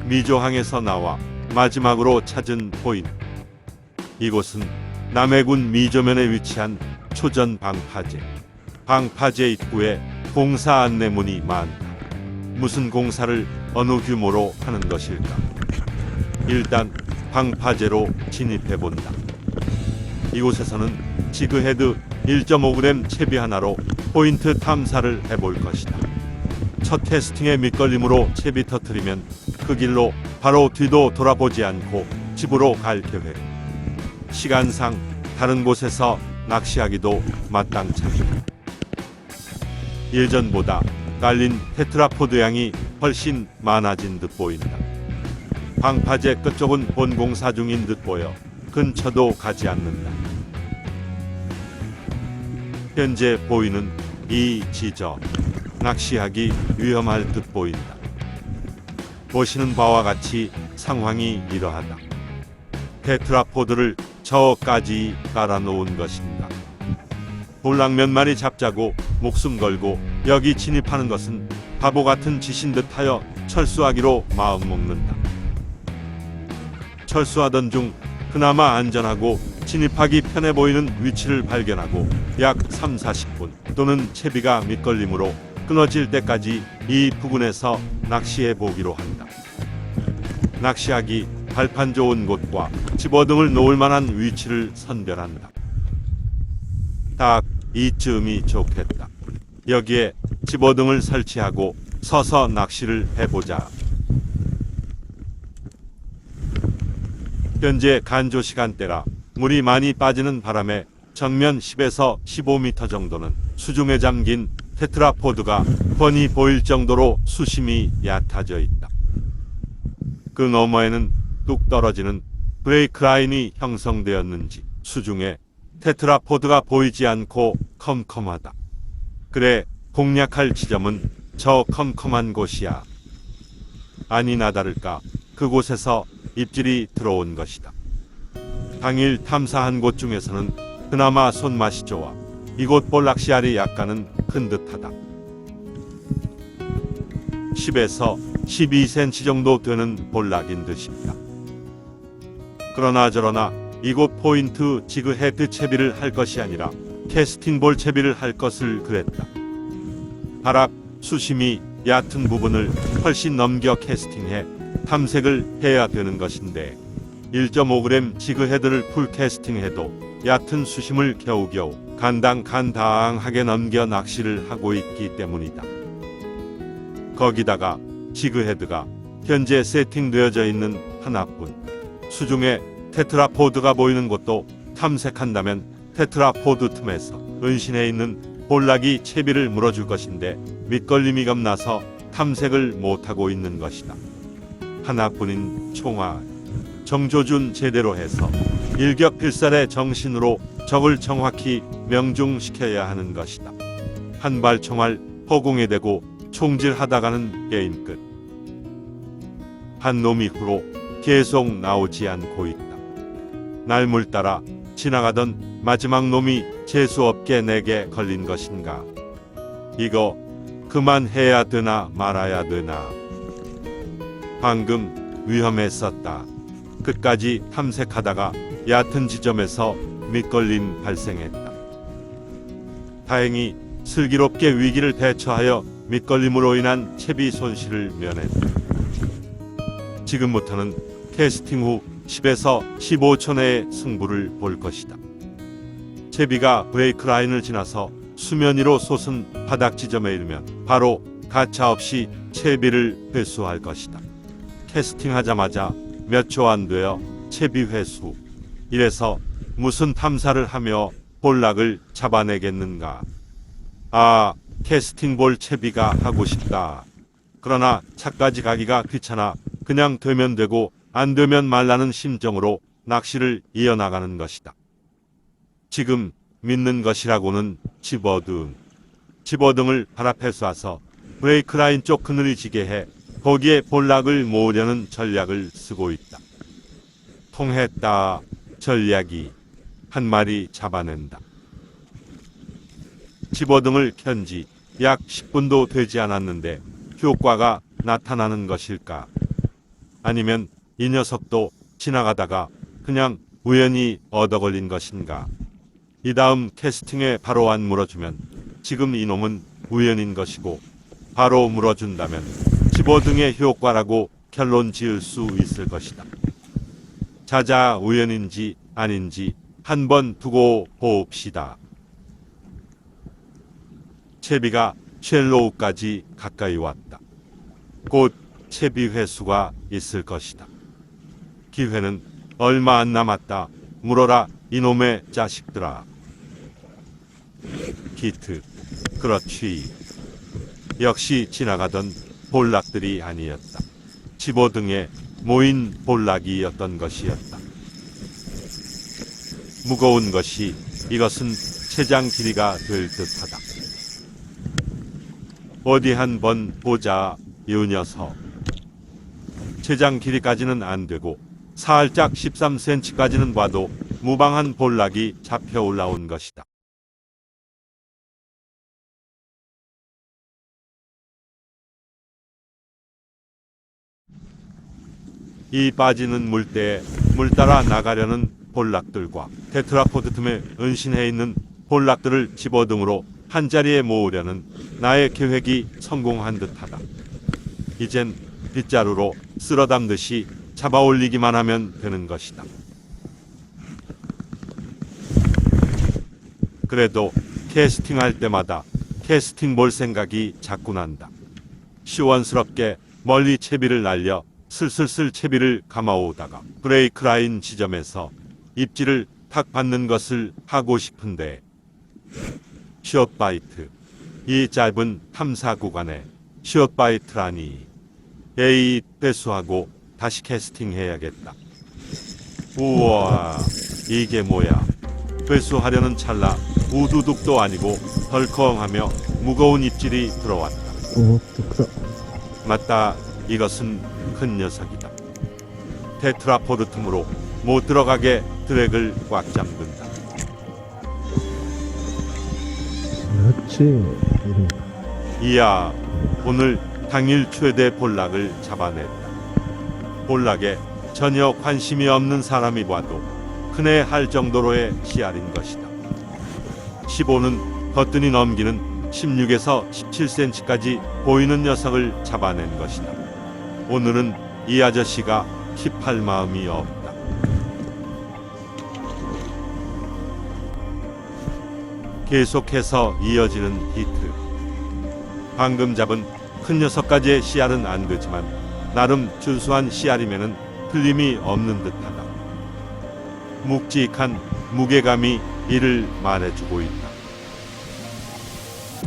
미조항에서 나와 마지막으로 찾은 포인트. 이곳은 남해군 미조면에 위치한 초전 방파제. 방파제 입구에 공사 안내문이 많다. 무슨 공사를 어느 규모로 하는 것일까? 일단 방파제로 진입해본다. 이곳에서는 지그헤드 1.5g 채비 하나로 포인트 탐사를 해볼 것이다. 첫 테스팅의 밑걸림으로 채비 터트리면 그 길로 바로 뒤도 돌아보지 않고 집으로 갈 계획. 시간상 다른 곳에서 낚시하기도 마땅찮다. 예전보다 깔린 테트라포드 양이 훨씬 많아진 듯 보인다. 방파제 끝쪽은 본공사 중인 듯 보여 근처도 가지 않는다. 현재 보이는 이 지점, 낚시하기 위험할 듯 보인다. 보시는 바와 같이 상황이 이러하다. 테트라포드를 저까지 깔아놓은 것인가. 볼락 몇 마리 잡자고 목숨 걸고 여기 진입하는 것은 바보 같은 짓인 듯하여 철수하기로 마음먹는다. 철수하던 중 그나마 안전하고 진입하기 편해 보이는 위치를 발견하고 약 3-40분 또는 채비가 밑걸림으로 끊어질 때까지 이 부근에서 낚시해 보기로 한다. 낚시하기 발판 좋은 곳과 집어등을 놓을 만한 위치를 선별한다. 딱 이쯤이 좋겠다. 여기에 집어등을 설치하고 서서 낚시를 해보자. 현재 간조 시간대라 물이 많이 빠지는 바람에 정면 10에서 15m 정도는 수중에 잠긴 테트라포드가 뻔히 보일 정도로 수심이 얕아져 있다. 그 너머에는 뚝 떨어지는 브레이크 라인이 형성되었는지 수중에 테트라포드가 보이지 않고 컴컴하다. 그래, 공략할 지점은 저 컴컴한 곳이야. 아니나 다를까 그곳에서 입질이 들어온 것이다. 당일 탐사한 곳 중에서는 그나마 손맛이 좋아 이곳 볼낚시알이 약간은 큰 듯하다. 10에서 12cm 정도 되는 볼락인 듯싶다. 그러나 저러나 이곳 포인트 지그헤드 채비를 할 것이 아니라 캐스팅볼 채비를 할 것을 그랬다. 발악 수심이 얕은 부분을 훨씬 넘겨 캐스팅해 탐색을 해야 되는 것인데 1.5g 지그헤드를 풀 캐스팅해도 얕은 수심을 겨우겨우 간당간당하게 넘겨 낚시를 하고 있기 때문이다. 거기다가 지그헤드가 현재 세팅되어져 있는 하나뿐. 수중에 테트라포드가 보이는 곳도 탐색한다면 테트라포드 틈에서 은신해 있는 볼락이 채비를 물어줄 것인데 밑걸림이 겁나서 탐색을 못하고 있는 것이다. 하나뿐인 총알. 정조준 제대로 해서 일격필살의 정신으로 적을 정확히 명중시켜야 하는 것이다. 한 발 총알 허공에 대고 총질하다가는 게임 끝. 한 놈이 후로 계속 나오지 않고 있다. 날물 따라 지나가던 마지막 놈이 재수없게 내게 걸린 것인가. 이거 그만해야 되나 말아야 되나. 방금 위험했었다. 끝까지 탐색하다가 얕은 지점에서 밑걸림 발생했다. 다행히 슬기롭게 위기를 대처하여 밑걸림으로 인한 채비 손실을 면했다. 지금부터는 캐스팅 후 10에서 15초 내에 승부를 볼 것이다. 채비가 브레이크 라인을 지나서 수면 위로 솟은 바닥 지점에 이르면 바로 가차없이 채비를 회수할 것이다. 캐스팅하자마자 몇 초 안 되어 채비 회수. 이래서 무슨 탐사를 하며 볼락을 잡아내겠는가. 아, 캐스팅볼 채비가 하고 싶다. 그러나 차까지 가기가 귀찮아 그냥 되면 되고 안 되면 말라는 심정으로 낚시를 이어나가는 것이다. 지금 믿는 것이라고는 집어등을 발 앞에 쏴서 브레이크 라인 쪽 그늘이 지게 해 거기에 볼락을 모으려는 전략을 쓰고 있다. 통했다. 전략이. 한 마리 잡아낸다. 집어등을 켠 지 약 10분도 되지 않았는데 효과가 나타나는 것일까? 아니면 이 녀석도 지나가다가 그냥 우연히 얻어 걸린 것인가? 이 다음 캐스팅에 바로 안 물어주면 지금 이놈은 우연인 것이고, 바로 물어준다면 집어등의 효과라고 결론 지을 수 있을 것이다. 자자, 우연인지 아닌지 한번 두고 봅시다. 채비가 쉘로우까지 가까이 왔다. 곧 채비 회수가 있을 것이다. 기회는 얼마 안 남았다. 물어라, 이놈의 자식들아. 기트, 그렇지. 역시 지나가던 볼락들이 아니었다. 집어등에 모인 볼락이었던 것이었다. 무거운 것이 이것은 채장 길이가 될 듯하다. 어디 한번 보자, 이 녀석. 채장 길이까지는 안 되고 살짝 13cm까지는 봐도 무방한 볼락이 잡혀 올라온 것이다. 이 빠지는 물때에 물 따라 나가려는 볼락들과 테트라포드 틈에 은신해 있는 볼락들을 집어등으로 한자리에 모으려는 나의 계획이 성공한 듯하다. 이젠 빗자루로 쓸어담듯이 잡아올리기만 하면 되는 것이다. 그래도 캐스팅할 때마다 캐스팅 볼 생각이 자꾸 난다. 시원스럽게 멀리 채비를 날려 슬슬슬 채비를 감아오다가 브레이크 라인 지점에서 입질을 탁 받는 것을 하고 싶은데, 숏바이트, 이 짧은 탐사 구간에 숏바이트라니. 에이, 배수하고 다시 캐스팅해야겠다. 우와, 이게 뭐야. 배수하려는 찰나 우두둑도 아니고 덜컹하며 무거운 입질이 들어왔다. 오, 크다. 맞다, 이것은 큰 녀석이다. 테트라포드 틈으로 못 들어가게 드랙을 꽉 잠근다. 그렇지. 이름. 이야, 오늘 당일 최대 볼락을 잡아냈다. 볼락에 전혀 관심이 없는 사람이 봐도 흔해 할 정도로의 씨알인 것이다. 15는 거뜬히 넘기는 16에서 17cm까지 보이는 녀석을 잡아낸 것이다. 오늘은 이 아저씨가 킵할 마음이 없다. 계속해서 이어지는 히트. 방금 잡은 큰 녀석까지의 씨알은 안 되지만 나름 준수한 씨알이면은 틀림이 없는 듯하다. 묵직한 무게감이 이를 말해주고 있다.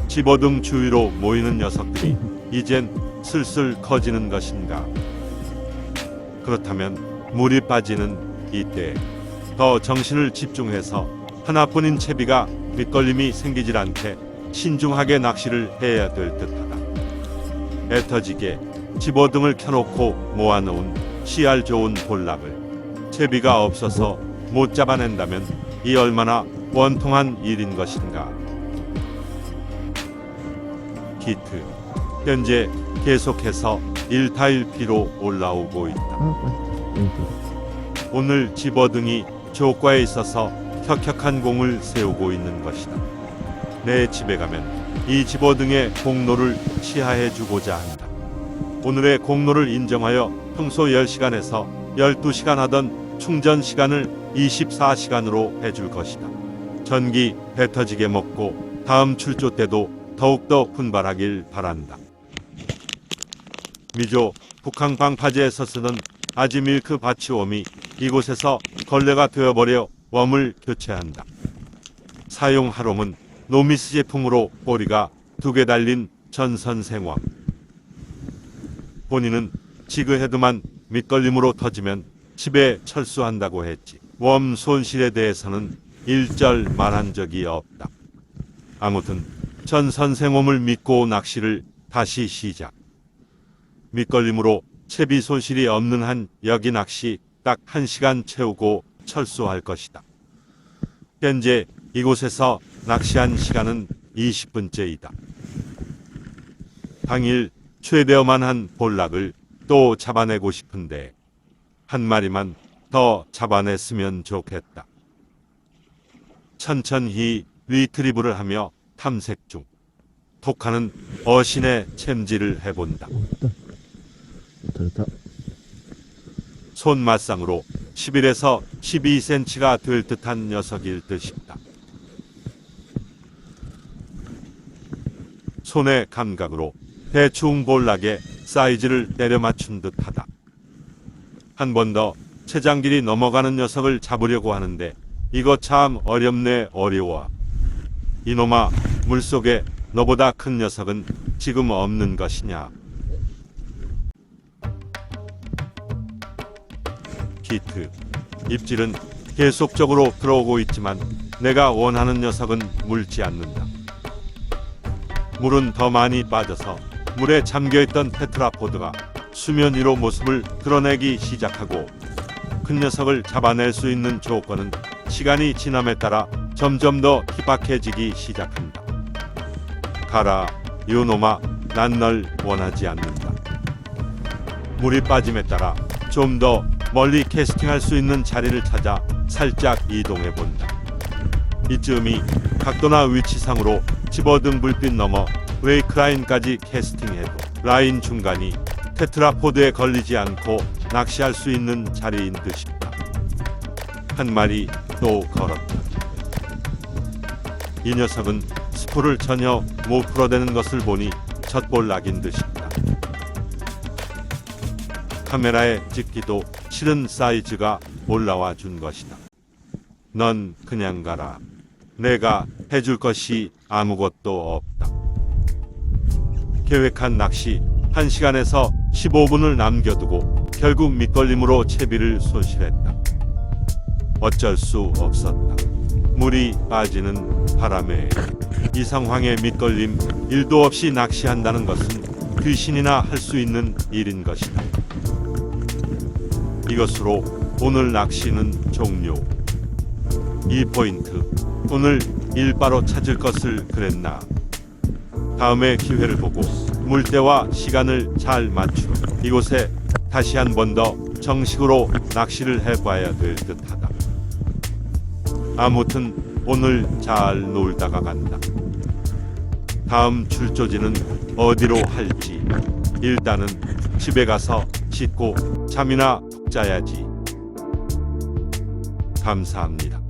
집어등 주위로 모이는 녀석들이 이젠 슬슬 커지는 것인가. 그렇다면 물이 빠지는 이때 더 정신을 집중해서 하나뿐인 채비가 밑걸림이 생기질 않게 신중하게 낚시를 해야 될 듯하다. 애터지게 집어등을 켜놓고 모아놓은 씨알 좋은 볼락을 채비가 없어서 못 잡아낸다면 이 얼마나 원통한 일인 것인가. 기트, 현재 계속해서 1타일피로 올라오고 있다. 오늘 집어등이 조과에 있어서 혁혁한 공을 세우고 있는 것이다. 내 집에 가면 이 집어등의 공로를 시하해 주고자 한다. 오늘의 공로를 인정하여 평소 10시간에서 12시간 하던 충전 시간을 24시간으로 해줄 것이다. 전기 배 터지게 먹고 다음 출조 때도 더욱더 분발하길 바란다. 미조 북한 방파제에서 쓰는 아지밀크 바치웜이 이곳에서 걸레가 되어버려 웜을 교체한다. 사용 하롬은 노미스 제품으로 꼬리가 2개 달린 전선생웜. 본인은 지그헤드만 밑걸림으로 터지면 집에 철수한다고 했지 웜 손실에 대해서는 일절 말한 적이 없다. 아무튼 전선생웜을 믿고 낚시를 다시 시작. 밑걸림으로 채비 손실이 없는 한 여기 낚시 딱 1시간 채우고 철수할 것이다. 현재 이곳에서 낚시한 시간은 20분째이다. 당일 최대어만 한 볼락을 또 잡아내고 싶은데 한 마리만 더 잡아냈으면 좋겠다. 천천히 리트리브를 하며 탐색 중. 톡하는 어신의 챔질을 해본다. 됐다. 손맛상으로 11에서 12cm가 될 듯한 녀석일 듯 싶다. 손의 감각으로 대충 볼락의 사이즈를 때려 맞춘 듯하다. 한 번 더 채장길이 넘어가는 녀석을 잡으려고 하는데 이거 참 어렵네. 어려워. 이놈아, 물속에 너보다 큰 녀석은 지금 없는 것이냐. 히트. 입질은 계속적으로 들어오고 있지만 내가 원하는 녀석은 물지 않는다. 물은 더 많이 빠져서 물에 잠겨있던 테트라포드가 수면 위로 모습을 드러내기 시작하고 큰 녀석을 잡아낼 수 있는 조건은 시간이 지남에 따라 점점 더 희박해지기 시작한다. 가라, 요놈아, 난 널 원하지 않는다. 물이 빠짐에 따라 좀 더 멀리 캐스팅할 수 있는 자리를 찾아 살짝 이동해 본다. 이쯤이 각도나 위치상으로 집어든 불빛 넘어 웨이크라인까지 캐스팅해도 라인 중간이 테트라포드에 걸리지 않고 낚시할 수 있는 자리인 듯 싶다. 한 마리 또 걸었다. 이 녀석은 스포를 전혀 못 풀어대는 것을 보니 젖볼락인 듯 싶다. 카메라에 찍기도 싫은 사이즈가 올라와 준 것이다. 넌 그냥 가라. 내가 해줄 것이 아무것도 없다. 계획한 낚시 1시간에서 15분을 남겨두고 결국 밑걸림으로 채비를 손실했다. 어쩔 수 없었다. 물이 빠지는 바람에 이 상황에 밑걸림 1도 없이 낚시한다는 것은 귀신이나 할 수 있는 일인 것이다. 이것으로 오늘 낚시는 종료. 이 포인트 오늘 일바로 찾을 것을 그랬나. 다음에 기회를 보고 물때와 시간을 잘 맞추어 이곳에 다시 한 번 더 정식으로 낚시를 해봐야 될 듯하다. 아무튼 오늘 잘 놀다가 간다. 다음 출조지는 어디로 할지 일단은 집에 가서 씻고 잠이나 푹 자야지. 감사합니다.